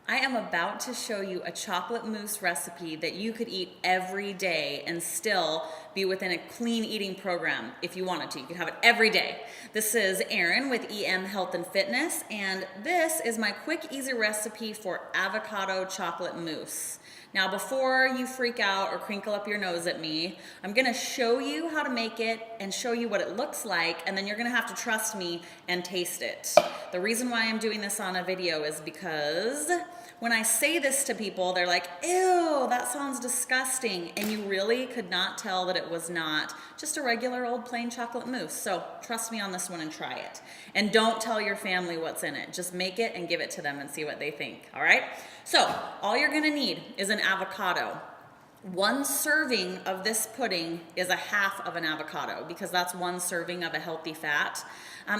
I am about to show you a chocolate mousse recipe that you could eat every day and still be within a clean eating program if you wanted to. You could have it every day. This is Erin with EM Health and Fitness, and this is my quick, easy recipe for avocado chocolate mousse. Now, before you freak out or crinkle up your nose at me, I'm gonna show you how to make it and show you what it looks like, and then you're gonna have to trust me and taste it. The reason why I'm doing this on a video is because when I say this to people, they're like, ew, that sounds disgusting. And you really could not tell that it was not just a regular old plain chocolate mousse. So trust me on this one and try it. And don't tell your family what's in it. Just make it and give it to them and see what they think, all right? So all you're gonna need is an avocado. One serving of this pudding is a half of an avocado because that's one serving of a healthy fat.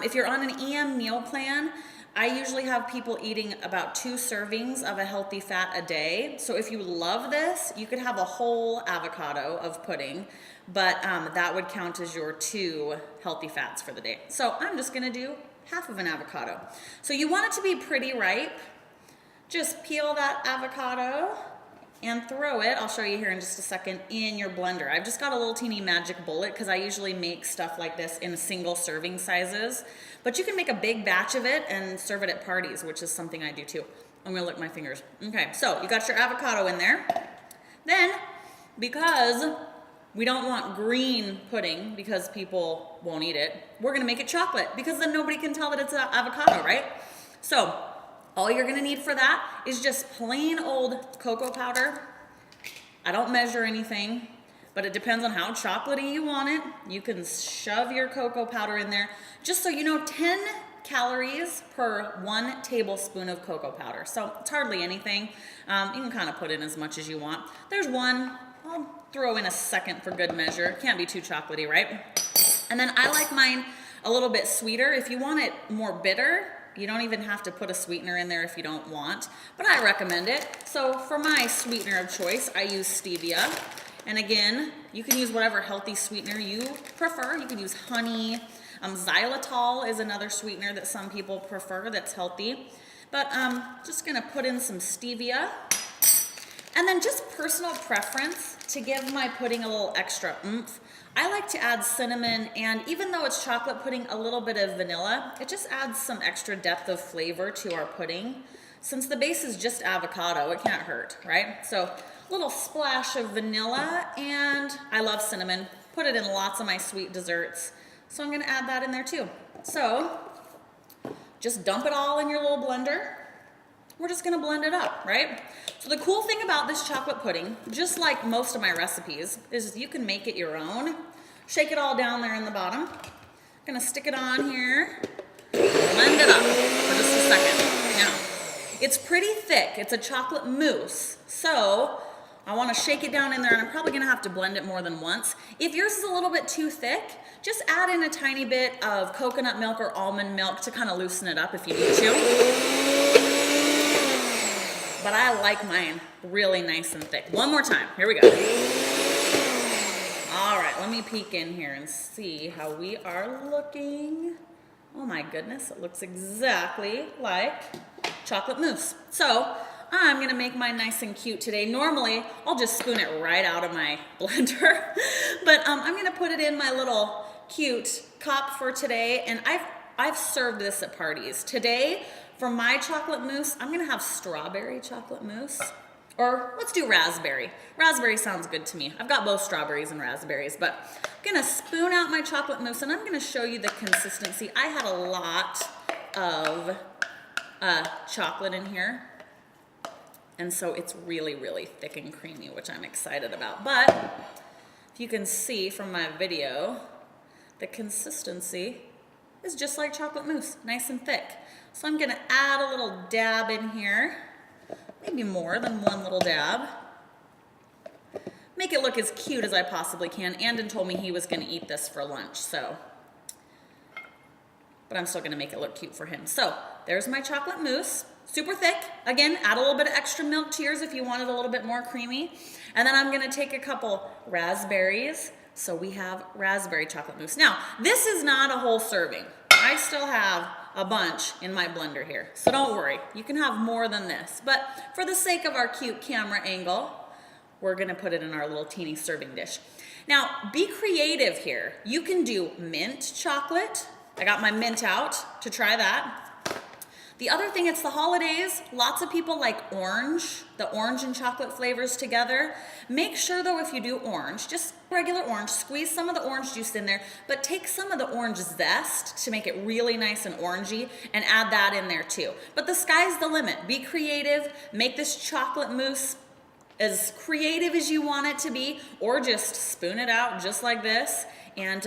If you're on an EM meal plan, I usually have people eating about 2 servings of a healthy fat a day. So if you love this, you could have a whole avocado of pudding, but that would count as your 2 healthy fats for the day. So I'm just gonna do half of an avocado. So you want it to be pretty ripe. Just peel that avocado and throw it, I'll show you here in just a second, in your blender. I've just got a little teeny magic bullet because I usually make stuff like this in single serving sizes. But you can make a big batch of it and serve it at parties, which is something I do too. I'm gonna lick my fingers. Okay, so you got your avocado in there. Then, because we don't want green pudding because people won't eat it, we're gonna make it chocolate because then nobody can tell that it's avocado, right? So, all you're gonna need for that is just plain old cocoa powder. I don't measure anything, but it depends on how chocolatey you want it. You can shove your cocoa powder in there. Just so you know, 10 calories per 1 tablespoon of cocoa powder. So it's hardly anything. You can kind of put in as much as you want. There's one, I'll throw in a second for good measure. Can't be too chocolatey, right? And then I like mine a little bit sweeter. If you want it more bitter, you don't even have to put a sweetener in there if you don't want, but I recommend it. So for my sweetener of choice, I use stevia. And again, you can use whatever healthy sweetener you prefer. You can use honey. Xylitol is another sweetener that some people prefer that's healthy. But just gonna put in some stevia. And then just personal preference to give my pudding a little extra oomph. I like to add cinnamon, and even though it's chocolate pudding, a little bit of vanilla. It just adds some extra depth of flavor to our pudding. Since the base is just avocado, it can't hurt, right? So a little splash of vanilla, and I love cinnamon. Put it in lots of my sweet desserts. So I'm gonna add that in there too. So just dump it all in your little blender. We're just gonna blend it up, right? So the cool thing about this chocolate pudding, just like most of my recipes, is you can make it your own. Shake it all down there in the bottom. Gonna stick it on here, blend it up for just a second. Now, it's pretty thick. It's a chocolate mousse, so I wanna shake it down in there, and I'm probably gonna have to blend it more than once. If yours is a little bit too thick, just add in a tiny bit of coconut milk or almond milk to kind of loosen it up if you need to. But I like mine really nice and thick. One more time, here we go. All right, let me peek in here and see how we are looking. Oh my goodness, it looks exactly like chocolate mousse. So I'm gonna make mine nice and cute today. Normally, I'll just spoon it right out of my blender, but I'm gonna put it in my little cute cup for today, and I've served this at parties. Today, for my chocolate mousse, I'm gonna have strawberry chocolate mousse, or let's do raspberry. Raspberry sounds good to me. I've got both strawberries and raspberries, but I'm gonna spoon out my chocolate mousse, and I'm gonna show you the consistency. I had a lot of chocolate in here, and so it's really, really thick and creamy, which I'm excited about. But if you can see from my video, the consistency is just like chocolate mousse, nice and thick. So I'm gonna add a little dab in here, maybe more than one little dab. Make it look as cute as I possibly can. Andon told me he was gonna eat this for lunch, so. But I'm still gonna make it look cute for him. So there's my chocolate mousse, super thick. Again, add a little bit of extra milk to yours if you want it a little bit more creamy. And then I'm gonna take a couple raspberries. So we have raspberry chocolate mousse. Now, this is not a whole serving. I still have a bunch in my blender here. So don't worry, you can have more than this. But for the sake of our cute camera angle, we're gonna put it in our little teeny serving dish. Now, be creative here. You can do mint chocolate. I got my mint out to try that. The other thing, it's the holidays. Lots of people like orange, the orange and chocolate flavors together. Make sure though, if you do orange, just regular orange, squeeze some of the orange juice in there, but take some of the orange zest to make it really nice and orangey and add that in there too. But the sky's the limit. Be creative, make this chocolate mousse as creative as you want it to be, or just spoon it out just like this and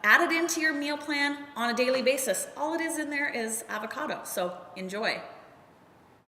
add it into your meal plan on a daily basis. All it is in there is avocado, so enjoy.